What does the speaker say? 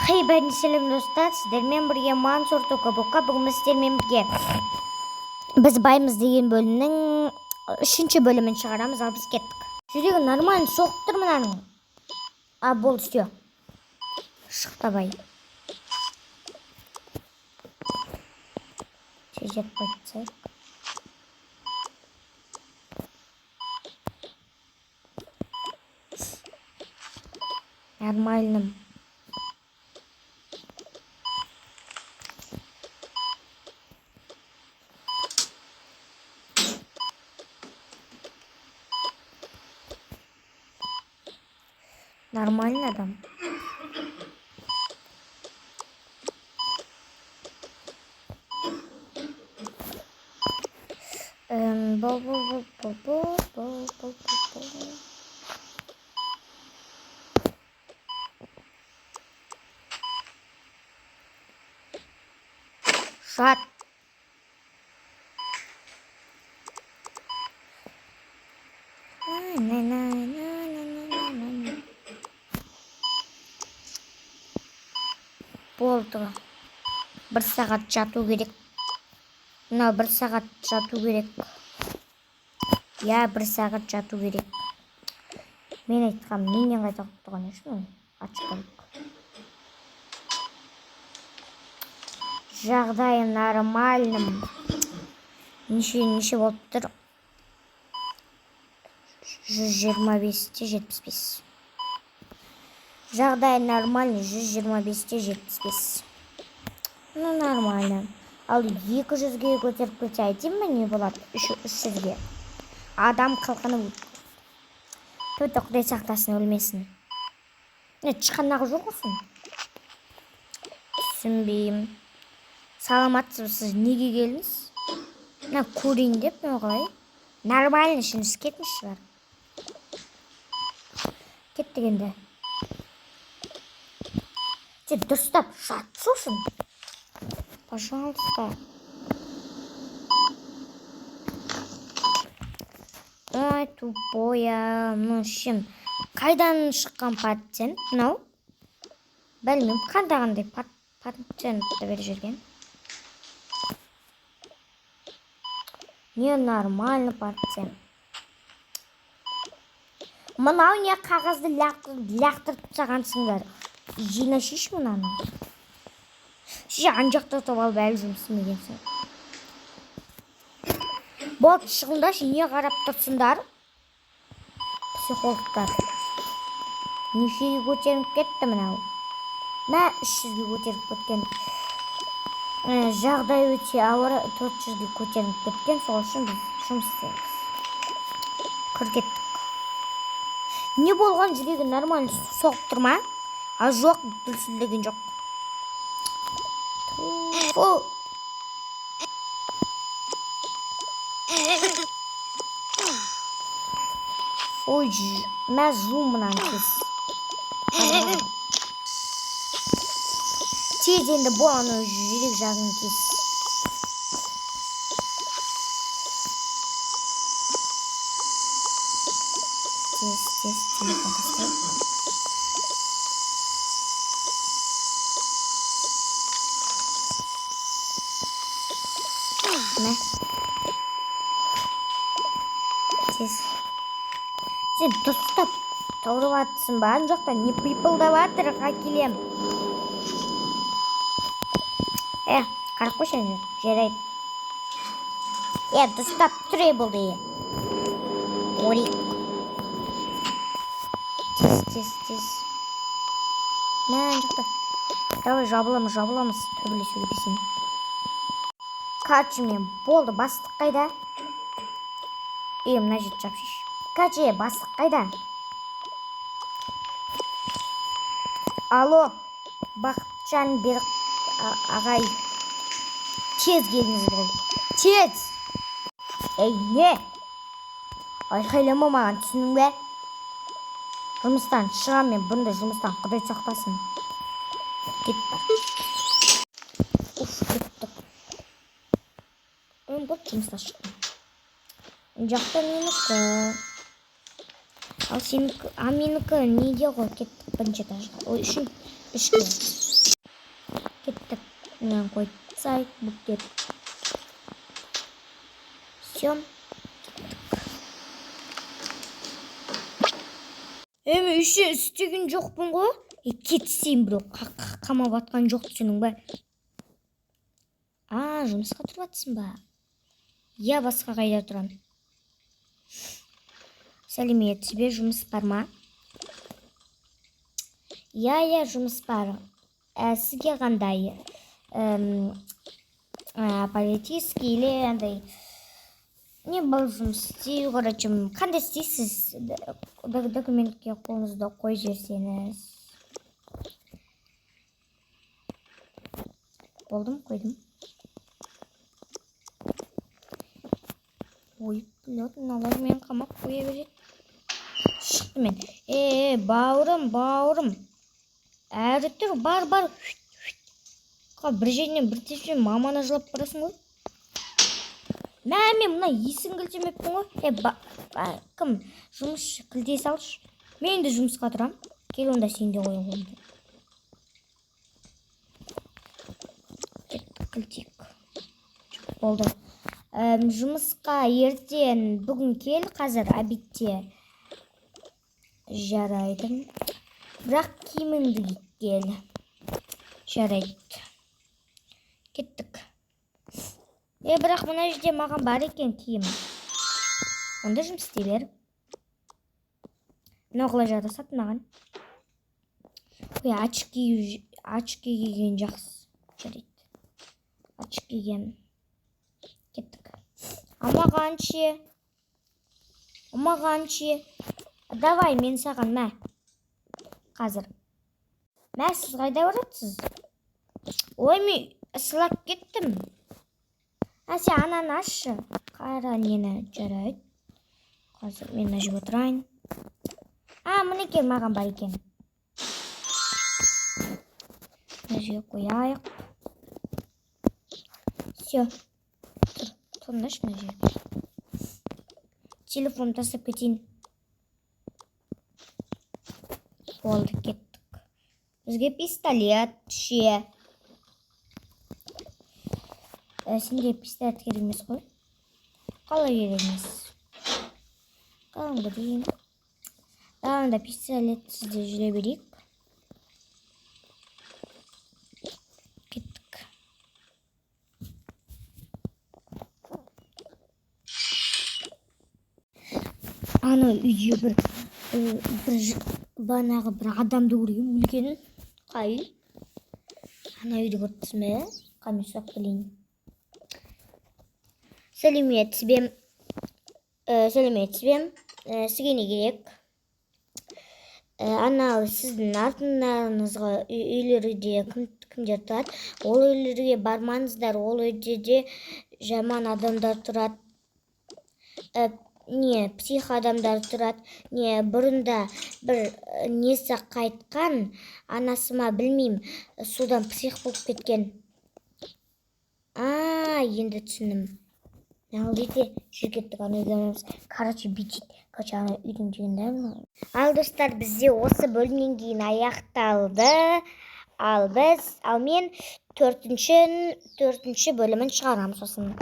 Бәріне сәлем достар, сіздермен бірге Мансур Токабокқа. Бүгін сіздермен бірге біз баймыз деген бөлімнің 3-ші бөлімін шығарамыз, ал біз кеттік. Жүрегі нормально соғып тұр мынаның. Бол все. Шықты бай. Сюжет қайтсақ. Нормальным. Нормальный адам. Шат. Болды. 1 сағат жату керек. Мына 1 сағат жату керек. Я 1 сағат жату керек. Мен айтқам, менен қайта тұрған үшін ачқалық. Жағдайым нормальным. Неше болып тұр? 125-те 75. Жағдай нормальный, 125-те 75. Ну, нормально. Ал 200-ге көтеріп көте айтайын ба, не болады? 300-ге. Адам қылқыны төті құдай сақтасын, өлмесін. Шыққандағы жоқ olsun. Түсінбеймін. Саламатсыз, сіз неге келдіңіз? Көрейін деп, қалай? Нормально, şimdi кетmiş шығар. Кеттік енді. Сен дұрыстап жатсың. Пожалуйста. Ой, тупоя. Шын. Қайдан шыққан пациент? Мынау? Білмеймін, қандай пациентті беріп жүрген. Не нормально пациент. Мынау не қағазды лақтырып тастағансыңдар. Жинашиш мынаны. Жан жақта ұтып алып әлі жұмысымегенсің. Болды, шығыңдашы, не қарап тұрсыңдар? Психологтар. Нешеге көтеріп кетті мынау? 300-ге көтеріп кеткен. Жағдай өте ауыр, 400-ге көтеріп кеткен, сол үшін біз жұмыс істейміз. Кеттік. Не болған, жүрегі нормально соғып тұр ма? Жоқ, дүлсілдеген жоқ. Ой, мәзу мұнан кез. Тез енді боланы жүрек жағын кез. Тез, телефон тастай. Тез. Сен дұрыстап тұрып атсың ба? Жоқта не пипылдап атыр, қакелем. Қарап қойшын жерайып. Дұрыстап түре болды. Орик. Тез. Жоқта. Давай жабыламыз. Төбілесуге бесен. Короче, мен болды, бастық қайда? Мына жет жапшыш. Короче, бастық қайда? Алло, Бақытжан Берік ағай. Тез келіңіз болды. Тез! Не? Айқайлама маған, түсінің бе? Жұмыстан шығам мен, бұнда жұмыстан құдай сақтасын. Кетті. Кеттік. Бұл жұмыстан шықтым. Жақта менікі. Ал сенікі, менікі неге ғой, кеттік бірінші этажға. Ой, үшке. Мен қойсайық бүктеп. Все. Эми үші істеген жоқпын ғой. Кетсейін біреу қамап атқан жоқ түсінің бе. Жұмысқа тұрып атсың ба? Я басқа қайда тұрам? Сәлеметсіз бе, жұмыс бар ма? Я, жұмыс бар. Сізге қандай? Политический или андай? Не бұл жұмыс істеу, короче, қандай істейсіз? Документке қолыңызды қойып жіберсеңіз. Болдым, қойдым. Ой, блядь, мыналар мен қамап қоя береді. Шықты мен. Бауырым. Әрі тұр, бар. Бір жерінен бір тепшен маманы жылап барасың ғой. Мен мына есін кілтемеппін ғой. Кім? Жұмысшы кілтей салшы. Мен де жұмысқа тұрам. Кел онда сен де қой қолымды. Кілтейік. Болды. Жұмысқа ертең бүгін кел, қазір обедте. Жарайды. Бірақ киіміңді кел. Жарайды. Кеттік. Бірақ мына жерде маған бар екен киім. Онда жұмыс істей бер. Мына құлай жарасады маған. Очки киген жақсы. Жарайды. Очки киген. Кеттік. Амағаншы. Давай, мен саған, мә. Қазір. Мә, сіз қайда баратсыз? Ой, мен сылап кеттім. Сен ананы ашшы. Қара нені жарайды. Қазір мен ажып отырайын. Мұны кел маған бар екен. Мәжге қойайық. Все. Тұрныш мәжге. Телефон тасып кетейін. Болды, кеттік. Бізге пистолет ше. Сенде пистолет керек емес қой. Қалай керек емес. Қалың көрейін. Дағында пистолет сізде жүре берейік. Кеттік. Ана үйде бір банағы бір адамды көрейін, өлгенін. Қай? Ана үйді көрдіңіз ме? Қаме сұрақ білейін. Сәлеметсіз бе? Сізге не керек? Анау сіздің артындарыңызға үйлерде кімдер тұрады? Ол үйлерге бармаңыздар, ол үйде жаман адамдар тұрады. Псих адамдар тұрады. Бұрында бір несі қайтқан, анасыма білмеймін, судан псих болып кеткен. Енді түсінім. Ал дейді, жүргеттік ана үйдеміз. Короче, бүйтеді. Ана үйдің жегіндер. Ал достар, бізде осы бөлімнен кейін аяқталды. Ал мен төртінші бөлімін шығарамыз сосын.